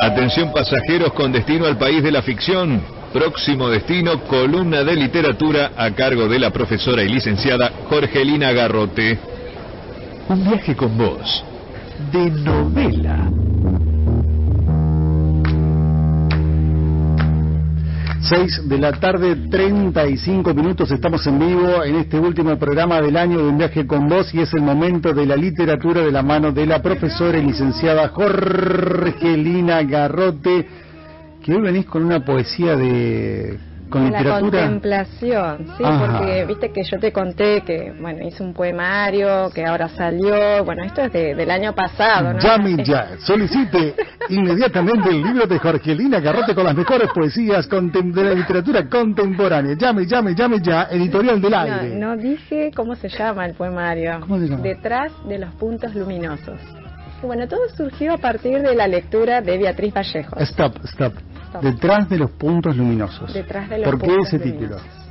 Atención pasajeros con destino al país de la ficción. Próximo destino, columna de literatura a cargo de la profesora y licenciada Jorgelina Garrote. Un viaje con vos, de novela. 6 de la tarde, 35 minutos, estamos en vivo en este último programa del año de Un Viaje con Vos, y es el momento de la literatura de la mano de la profesora y licenciada Jorgelina Garrote, que hoy venís con una poesía con literatura. La contemplación, sí. Ajá. Porque viste que yo te conté que, bueno, hice un poemario que ahora salió, bueno, esto es del año pasado, ¿no? Llame ya, solicite inmediatamente el libro de Jorgelina Garrote con las mejores poesías de la literatura contemporánea. Llame ya, Editorial del Aire. No dije cómo se llama el poemario. ¿Cómo se llama? Detrás de los puntos luminosos. Y bueno, todo surgió a partir de la lectura de Beatriz Vallejos. Stop. Detrás de los puntos luminosos. Detrás de los ¿Por qué puntos ese luminosos? Título?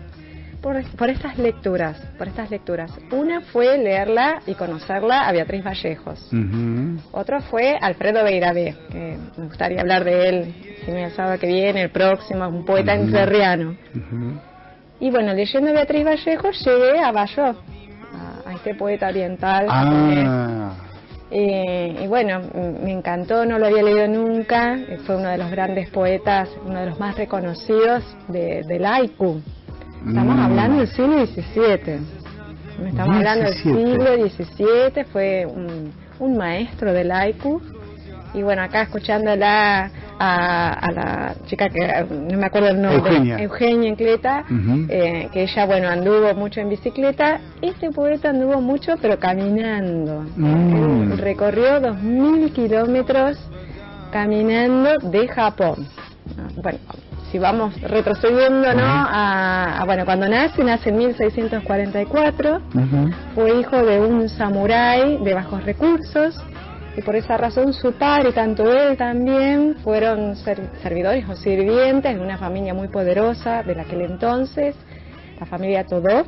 Por estas lecturas. Una fue leerla y conocerla a Beatriz Vallejos. Otra fue Alfredo Beirabé, que me gustaría hablar de él, si me el sábado que viene, el próximo, un poeta entrerriano. Y bueno, leyendo a Beatriz Vallejos llegué a Valló, a este poeta oriental japonés. Y bueno, me encantó, no lo había leído nunca, fue uno de los grandes poetas, uno de los más reconocidos del haiku. Estamos hablando del siglo XVII, estamos hablando del siglo XVII, fue un maestro del haiku. Y bueno, acá escuchándola a la chica que no me acuerdo el nombre, Eugenia Encleta, que ella, bueno, anduvo mucho en bicicleta. Este poeta anduvo mucho, pero caminando. Él recorrió 2000 kilómetros caminando de Japón. Bueno, si vamos retrocediendo, ¿no? Bueno, cuando nace en 1644, fue hijo de un samurái de bajos recursos. Y por esa razón su padre y tanto él también fueron servidores o sirvientes de una familia muy poderosa de aquel entonces, la familia Todó,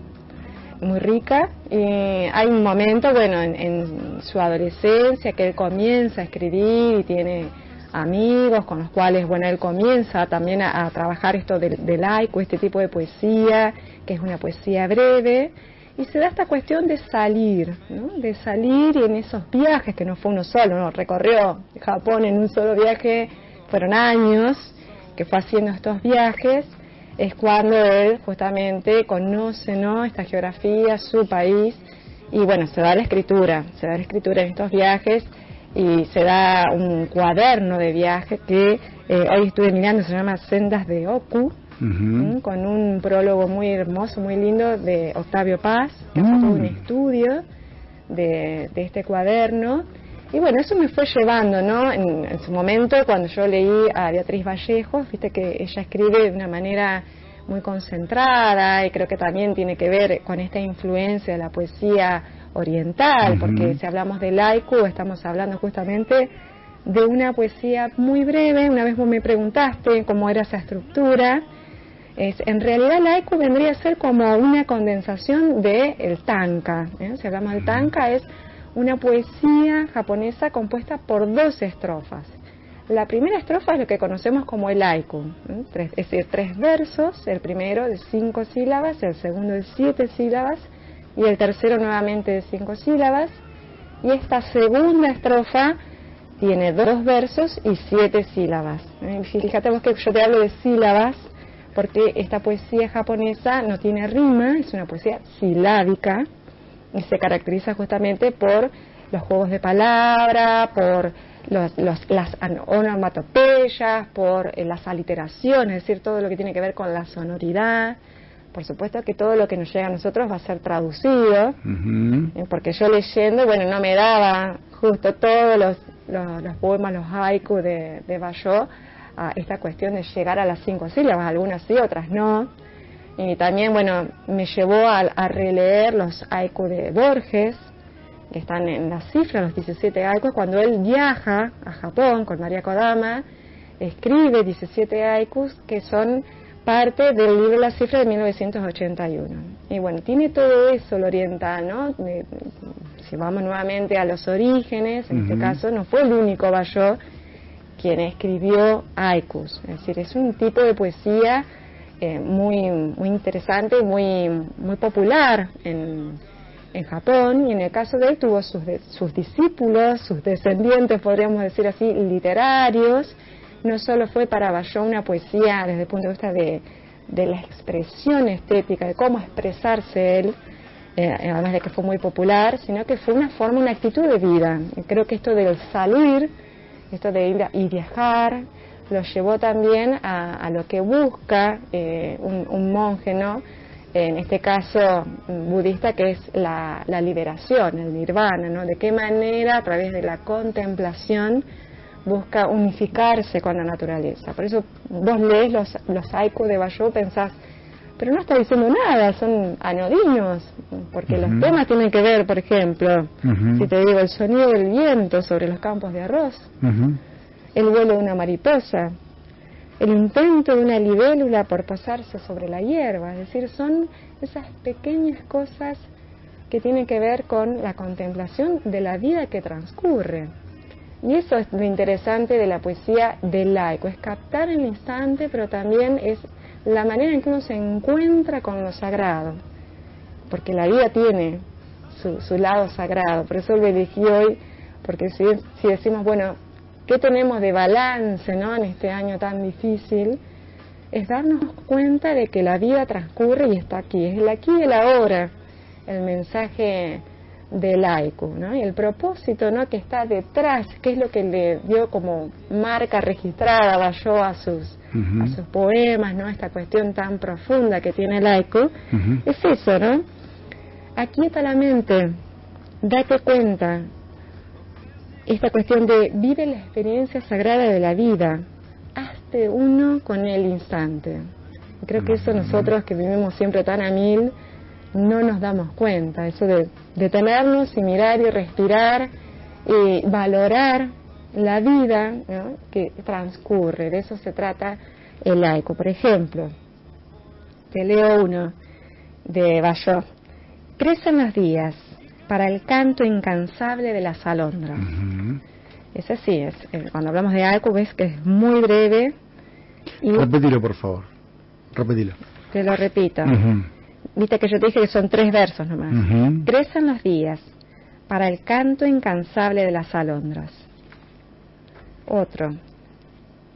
muy rica. Y hay un momento, bueno, en su adolescencia que él comienza a escribir y tiene amigos con los cuales, bueno, él comienza también a trabajar esto del haiku, este tipo de poesía, que es una poesía breve. Y se da esta cuestión de salir, ¿no? De salir, y en esos viajes, que no fue uno solo, ¿no? Recorrió Japón en un solo viaje, fueron años que fue haciendo estos viajes, es cuando él justamente conoce, ¿no? Esta geografía, su país, y bueno, se da la escritura en estos viajes, y se da un cuaderno de viaje que hoy estuve mirando, se llama Sendas de Oku, con un prólogo muy hermoso, muy lindo, de Octavio Paz, que hace todo un estudio de este cuaderno. Y bueno, eso me fue llevando, ¿no? En su momento, cuando yo leí a Beatriz Vallejos, viste que ella escribe de una manera muy concentrada, y creo que también tiene que ver con esta influencia de la poesía oriental, porque si hablamos del haiku, estamos hablando justamente de una poesía muy breve. Una vez vos me preguntaste cómo era esa estructura. En realidad el haiku vendría a ser como una condensación del tanka, Si hablamos del tanka, es una poesía japonesa compuesta por 2 estrofas. La primera estrofa es lo que conocemos como el haiku, es decir, 3 versos, el primero de 5 sílabas, el segundo de 7 sílabas y el tercero nuevamente de 5 sílabas. Y esta segunda estrofa tiene 2 versos y 7 sílabas. Fíjate vos que yo te hablo de sílabas, porque esta poesía japonesa no tiene rima, es una poesía silábica, y se caracteriza justamente por los juegos de palabra, por las onomatopeyas, por las aliteraciones, es decir, todo lo que tiene que ver con la sonoridad. Por supuesto que todo lo que nos llega a nosotros va a ser traducido, porque yo leyendo, bueno, no me daba justo todos los poemas, los haiku de Valló, a esta cuestión de llegar a las 5 sílabas, algunas sí, otras no. Y también, bueno, me llevó a releer los haiku de Borges, que están en la cifra, los 17 haikus. Cuando él viaja a Japón con María Kodama, escribe 17 haikus que son parte del libro La Cifra de 1981. Y bueno, tiene todo eso lo oriental, ¿no? Si vamos nuevamente a los orígenes, en este caso no fue el único Valló quien escribió haikus. Es decir, es un tipo de poesía muy interesante, muy popular en Japón, y en el caso de él tuvo sus discípulos, sus descendientes, podríamos decir así, literarios. No solo fue para Balló una poesía desde el punto de vista de la expresión estética, de cómo expresarse él, además de que fue muy popular, sino que fue una forma, una actitud de vida. Y creo que esto del salir, esto de ir y viajar, lo llevó también a lo que busca un monje, ¿no? En este caso budista, que es la liberación, el nirvana, ¿no? De qué manera a través de la contemplación busca unificarse con la naturaleza. Por eso vos lees los haikus de Balló, pensás, pero no está diciendo nada, son anodinos, porque los temas tienen que ver, por ejemplo, si te digo el sonido del viento sobre los campos de arroz, el vuelo de una mariposa, el intento de una libélula por posarse sobre la hierba. Es decir, son esas pequeñas cosas que tienen que ver con la contemplación de la vida que transcurre. Y eso es lo interesante de la poesía del haiku, es captar el instante, pero también es la manera en que uno se encuentra con lo sagrado, porque la vida tiene su lado sagrado. Por eso lo elegí hoy, porque si decimos, bueno, ¿qué tenemos de balance, ¿no?, en este año tan difícil? Es darnos cuenta de que la vida transcurre y está aquí, es el aquí y el ahora, el mensaje del haiku, ¿no? Y el propósito, ¿no?, que está detrás, que es lo que le dio como marca registrada a Balló a sus poemas, ¿no?, esta cuestión tan profunda que tiene el haiku, es eso, ¿no? Aquieta la mente, date cuenta, esta cuestión de vive la experiencia sagrada de la vida, hazte uno con el instante. Y creo que eso nosotros que vivimos siempre tan a mil, no nos damos cuenta, eso de detenernos y mirar y respirar y valorar la vida, ¿no?, que transcurre. De eso se trata el haiku. Por ejemplo, te leo uno de Balló. Crecen los días para el canto incansable de las alondras. Ese sí es, cuando hablamos de haiku ves que es muy breve. Y repetilo, por favor, repetilo. Te lo repito. Viste que yo te dije que son 3 versos nomás. Crecen los días para el canto incansable de las alondras. Otro.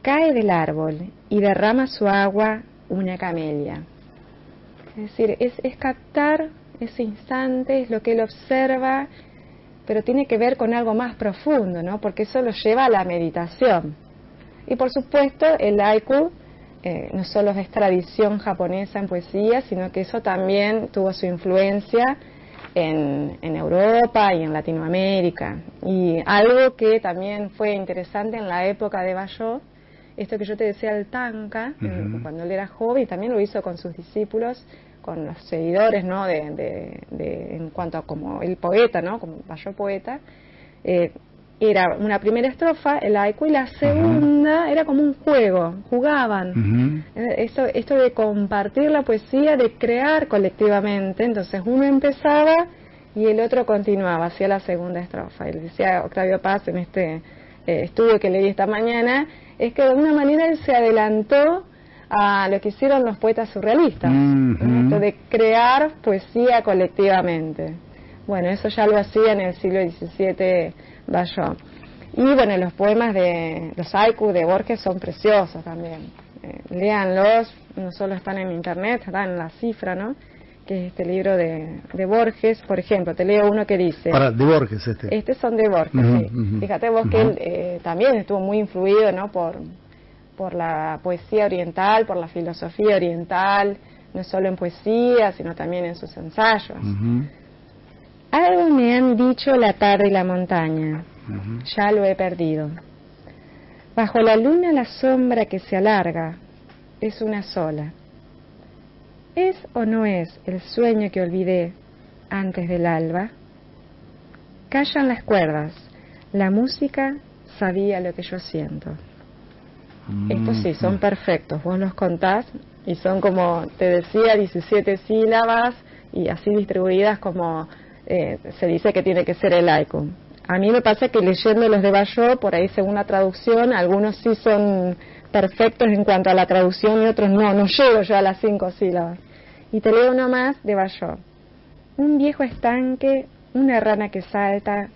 Cae del árbol y derrama su agua una camelia. Es decir, es captar ese instante, es lo que él observa, pero tiene que ver con algo más profundo, ¿no? Porque eso lo lleva a la meditación. Y por supuesto el haiku no solo es tradición japonesa en poesía, sino que eso también tuvo su influencia en Europa y en Latinoamérica. Y algo que también fue interesante en la época de Balló, esto que yo te decía, el tanka, cuando él era joven, y también lo hizo con sus discípulos, con los seguidores, ¿no?, en cuanto a como el poeta, ¿no?, como Balló poeta, era una primera estrofa, el haiku, y la segunda era como un juego, jugaban. Esto de compartir la poesía, de crear colectivamente. Entonces uno empezaba y el otro continuaba, hacía la segunda estrofa. Y le decía Octavio Paz en este estudio que leí esta mañana, es que de alguna manera él se adelantó a lo que hicieron los poetas surrealistas, esto de crear poesía colectivamente. Bueno, eso ya lo hacía en el siglo XVII Balló. Y bueno, los poemas de los haiku de Borges son preciosos también. Léanlos, no solo están en internet, están en La Cifra, ¿no?, que es este libro de Borges. Por ejemplo, te leo uno que dice... de Borges Estos son de Borges, sí. Fíjate vos que él también estuvo muy influido, ¿no?, por la poesía oriental, por la filosofía oriental, no solo en poesía, sino también en sus ensayos. Algo me han dicho la tarde y la montaña, ya lo he perdido. Bajo la luna la sombra que se alarga es una sola. ¿Es o no es el sueño que olvidé antes del alba? Callan las cuerdas, la música sabía lo que yo siento. Estos sí, son perfectos, vos los contás y son, como te decía, 17 sílabas y así distribuidas como se dice que tiene que ser el haiku. A mí me pasa que leyendo los de Bayot, por ahí según la traducción, algunos sí son perfectos en cuanto a la traducción y otros no llego yo a las 5 sílabas. Y te leo uno más de Bayot. Un viejo estanque, una rana que salta,